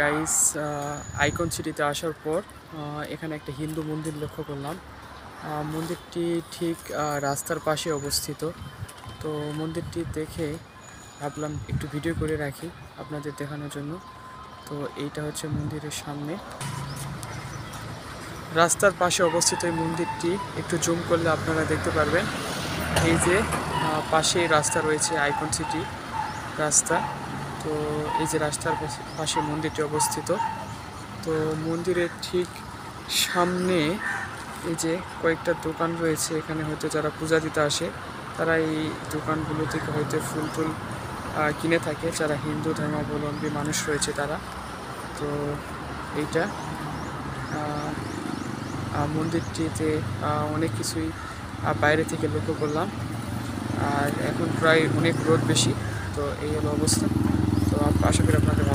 Guys, icon সিটিতে আসার পর এখানে একটা হিন্দু মন্দির লক্ষ্য করলাম। মন্দিরটি ঠিক রাস্তার পাশে অবস্থিত। তো মন্দিরটি দেখে ভাবলাম একটু ভিডিও করে রাখি আপনাদের দেখানোর জন্য। তো এইটা হচ্ছে মন্দিরের সামনে, রাস্তার পাশে অবস্থিত এই মন্দিরটি। একটু জুম করলে আপনারা দেখতে পারবেন। এই যে পাশেই রাস্তা রয়েছে, আইকন সিটি রাস্তা। তো এই যে রাস্তার পাশে মন্দিরটি অবস্থিত। তো মন্দিরের ঠিক সামনে এই যে কয়েকটা দোকান রয়েছে। এখানে হয়তো যারা পূজা দিতে আসে তারা এই দোকানগুলো থেকে হয়তো ফুল টুল কিনে থাকে, যারা হিন্দু ধর্মাবলম্বী মানুষ রয়েছে তারা। তো এইটা মন্দিরটিতে অনেক কিছুই বাইরে থেকে লক্ষ্য করলাম। আর এখন প্রায় অনেক রোদ বেশি। তো এই হলো অবস্থা। তো আশা করি আপনাদের ভালো